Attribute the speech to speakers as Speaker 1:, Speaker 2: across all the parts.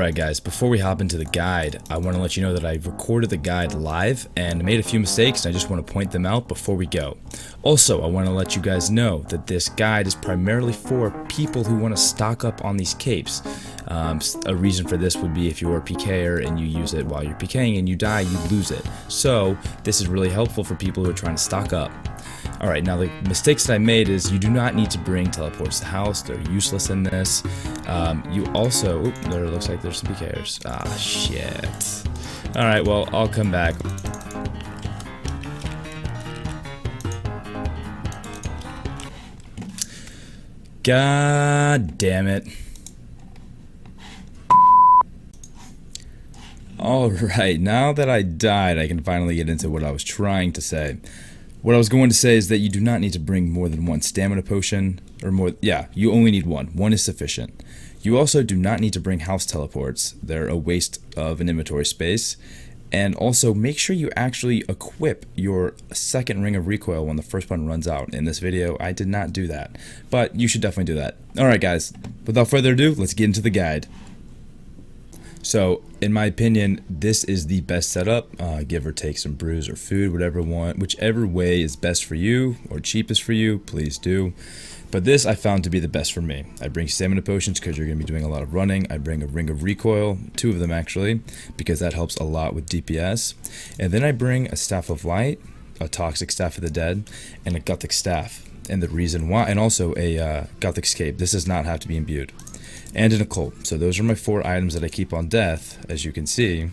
Speaker 1: Alright guys, before we hop into the guide, I want to let you know that I recorded the guide live and made a few mistakes, and I just want to point them out before we go. Also, I want to let you guys know that this guide is primarily for people who want to stock up on these capes. A reason for this would be if you're a PKer and you use it while you're PKing and you die, you lose it. So this is really helpful for people who are trying to stock up. Alright, now the mistakes that I made is you do not need to bring teleports to the house. They're useless in this. You also... Oop, there looks like there's some PKers. Ah, shit. Alright, well, I'll come back. God damn it. Alright, now that I died, I can finally get into what I was trying to say. What I was going to say is that you do not need to bring more than one stamina potion, or more, yeah, you only need one. One is sufficient. You also do not need to bring house teleports. They're a waste of an inventory space. And also, make sure you actually equip your second ring of recoil when the first one runs out. In this video, I did not do that, but you should definitely do that. Alright guys, without further ado, let's get into the guide. So, in my opinion, this is the best setup. Give or take some brews or food, whichever way is best for you or cheapest for you, please do. But this I found to be the best for me. I bring stamina potions because you're going to be doing a lot of running. I bring a ring of recoil, 2 of them actually, because that helps a lot with DPS. And then I bring a staff of light, a toxic staff of the dead, and a gothic staff. And the reason why, and also a gothic scape. This does not have to be imbued. And an occult. So those are my 4 items that I keep on death, as you can see.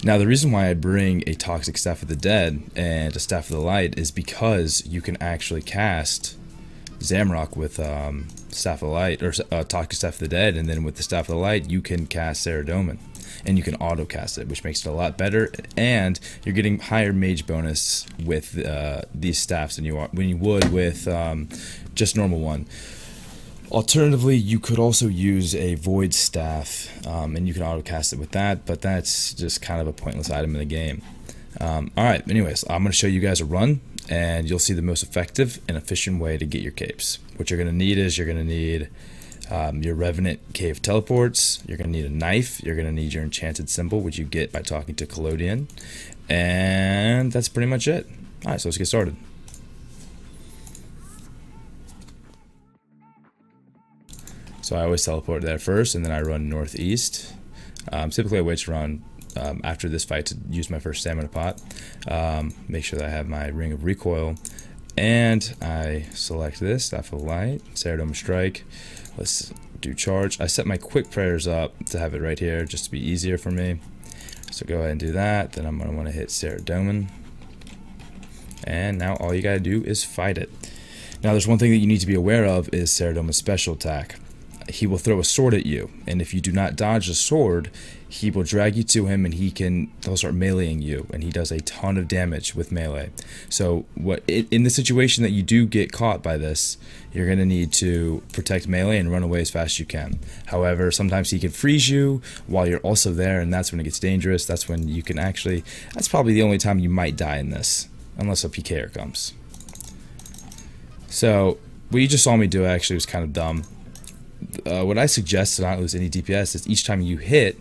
Speaker 1: Now the reason why I bring a toxic staff of the dead and a staff of the light is because you can actually cast Zamrock with staff of the light, or toxic staff of the dead, and then with the staff of the light you can cast Saradomin, and you can auto cast it, which makes it a lot better, and you're getting higher mage bonus with these staffs than you would with just normal one. Alternatively, you could also use a void staff, and you can auto cast it with that, but that's just kind of a pointless item in the game. Alright, anyways, I'm going to show you guys a run, and you'll see the most effective and efficient way to get your capes. What you're going to need is, you're going to need your Revenant Cave teleports, you're going to need a knife, you're going to need your enchanted symbol, which you get by talking to Collodion, and that's pretty much it. Alright, so let's get started. So I always teleport there first, and then I run northeast. Typically I wait to run after this fight to use my first stamina pot. Make sure that I have my ring of recoil, and I select this, Staff of Light, Saradomin Strike. Let's do charge. I set my quick prayers up to have it right here, just to be easier for me. So go ahead and do that. Then I'm going to want to hit Saradomin. And now all you got to do is fight it. Now there's one thing that you need to be aware of is Saradomin's special attack. He will throw a sword at you, and if you do not dodge the sword, he will drag you to him, and he'll start meleeing you, and he does a ton of damage with melee. So in the situation that you do get caught by this, you're going to need to protect melee and run away as fast as you can. However, sometimes he can freeze you while you're also there, and that's when it gets dangerous. That's when you can actually, that's probably the only time you might die in this, unless a PKer comes. So what you just saw me do actually was kind of dumb. What I suggest to not lose any DPS is each time you hit,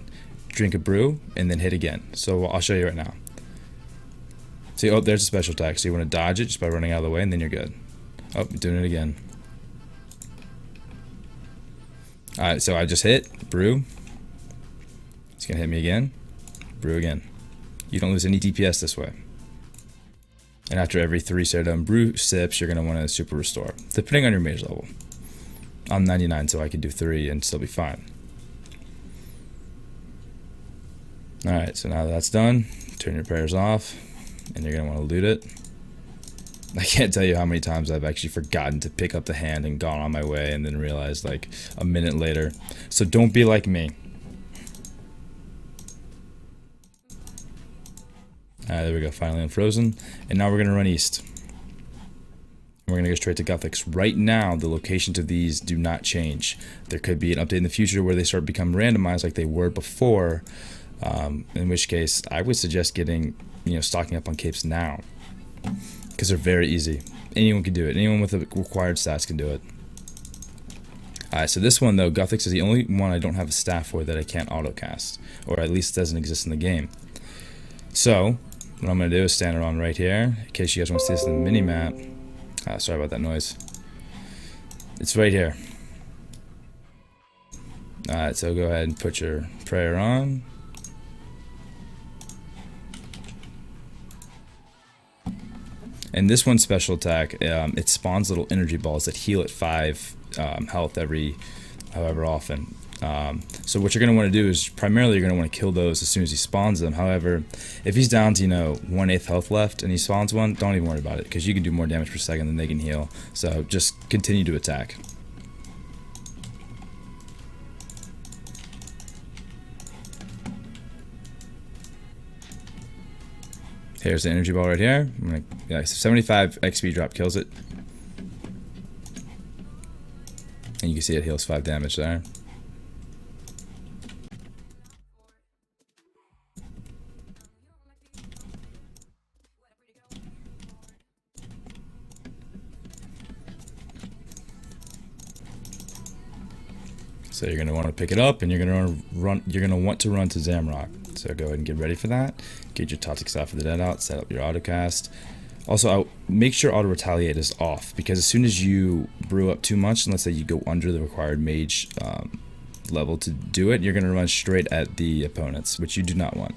Speaker 1: drink a brew, and then hit again. So I'll show you right now. See, oh, there's a special attack. So you want to dodge it just by running out of the way, and then you're good. Oh, doing it again. Alright, so I just hit, brew. It's going to hit me again. Brew again. You don't lose any DPS this way. And after every 3 Saradomin brew sips, you're going to want to super restore, depending on your mage level. I'm 99, so I can do 3 and still be fine. Alright, so now that that's done, turn your prayers off, and you're going to want to loot it. I can't tell you how many times I've actually forgotten to pick up the hand and gone on my way, and then realized like a minute later. So don't be like me. Alright, there we go, finally unfrozen. And now we're going to run east. We're going to go straight to Gothics. Right now, the locations of these do not change. There could be an update in the future where they start to become randomized like they were before, in which case I would suggest getting, stocking up on capes now, because they're very easy. Anyone can do it. Anyone with the required stats can do it. Alright, so this one though, Guthix is the only one I don't have a staff for that I can't autocast, or at least doesn't exist in the game. So, what I'm going to do is stand around right here, in case you guys want to see this in the mini-map. Sorry about that noise. It's right here. Alright, so go ahead and put your prayer on. And this one's special attack, it spawns little energy balls that heal at 5 health every however often. So what you're going to want to do is primarily you're going to want to kill those as soon as he spawns them. However, if he's down to 1/8 health left and he spawns one, don't even worry about it, because you can do more damage per second than they can heal. So just continue to attack. Here's the energy ball right here. Yeah, 75 XP drop kills it. And you can see it heals 5 damage there. So you're gonna want to pick it up, and you're gonna want to run to Zamrock. So go ahead and get ready for that. Get your toxic staff for the dead out. Set up your autocast. Also, make sure auto retaliate is off, because as soon as you brew up too much, and let's say you go under the required mage level to do it, you're gonna run straight at the opponents, which you do not want.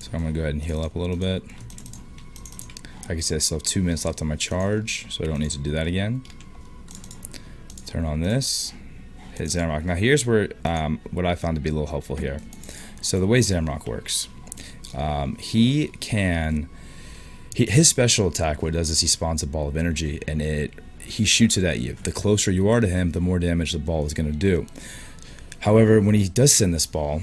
Speaker 1: So I'm gonna go ahead and heal up a little bit. Like I said, I still have 2 minutes left on my charge, so I don't need to do that again. Turn on this, hit Zamrock. Now here's where what I found to be a little helpful here. So the way Zamrock works, his special attack, what it does is he spawns a ball of energy, and he shoots it at you. The closer you are to him, the more damage the ball is going to do. However, when he does send this ball,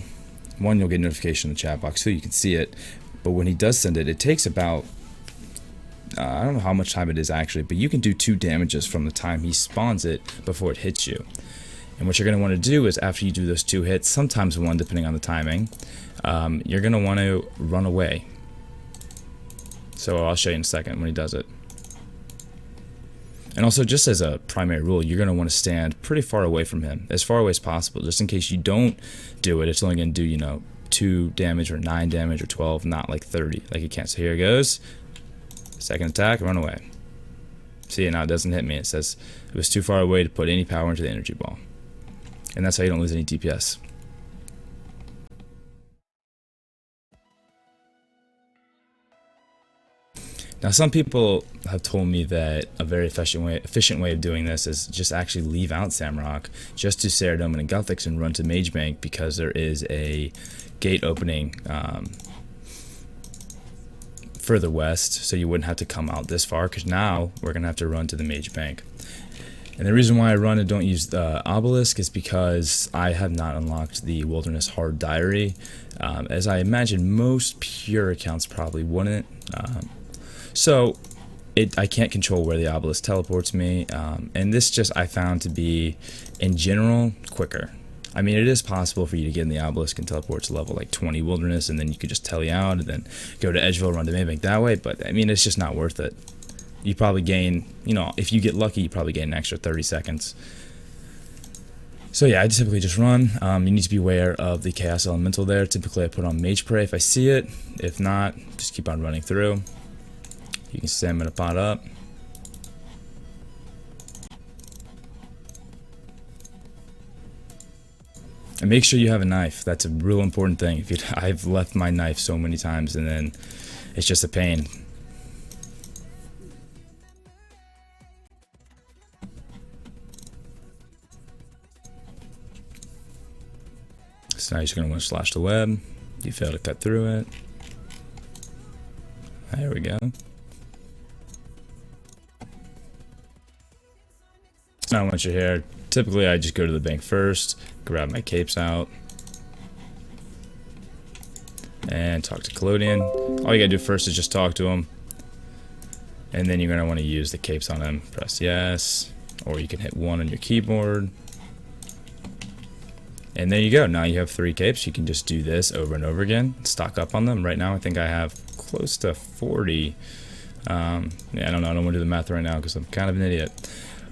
Speaker 1: one, you'll get a notification in the chat box, 2, you can see it. But when he does send it, it takes about I don't know how much time it is actually, but you can do 2 damages from the time he spawns it before it hits you. And what you're going to want to do is, after you do those 2 hits, sometimes 1 depending on the timing, you're going to want to run away. So I'll show you in a second when he does it. And also, just as a primary rule, you're going to want to stand pretty far away from him, as far away as possible, just in case you don't do it. It's only going to do 2 damage or 9 damage or 12, not like 30 like it can't. So here it goes. Second attack, run away. See, now it doesn't hit me. It says it was too far away to put any power into the energy ball. And that's how you don't lose any DPS. Now, some people have told me that a very efficient way of doing this is just actually leave out Zamrock, just to Saradomin and Guthix, and run to Mage Bank, because there is a gate opening further west, so you wouldn't have to come out this far, because now we're gonna have to run to the Mage Bank. And the reason why I run and don't use the obelisk is because I have not unlocked the Wilderness Hard Diary, as I imagine most pure accounts probably wouldn't. So I can't control where the obelisk teleports me, and this just I found to be, in general, quicker. I mean, it is possible for you to get in the obelisk and teleport to level like 20 wilderness, and then you could just tele out and then go to Edgeville, run to Maybank that way, but I mean, it's just not worth it. You probably gain, if you get lucky, you probably gain an extra 30 seconds. So yeah, I typically just run. You need to be aware of the Chaos Elemental there. Typically I put on Mage Prey if I see it. If not, just keep on running through. You can stamina pot up. And make sure you have a knife. That's a real important thing. I've left my knife so many times, and then it's just a pain. So now you're just going to want to slash the web. You fail to cut through it. There we go. Now once you're here, typically I just go to the bank first, grab my capes out, and talk to Collodion. All you gotta do first is just talk to him, and then you're gonna want to use the capes on him. Press yes, or you can hit 1 on your keyboard, And there you go. Now you have 3 capes. You can just do this over and over again. Stock up on them. Right now I think I have close to 40. Yeah, I don't know. I don't want to do the math right now because I'm kind of an idiot.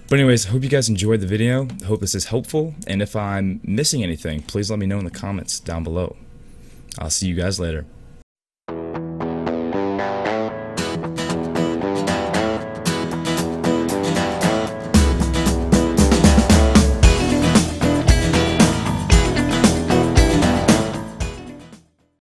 Speaker 1: But anyways, hope you guys enjoyed the video. Hope this is helpful. And if I'm missing anything, please let me know in the comments down below. I'll see you guys later.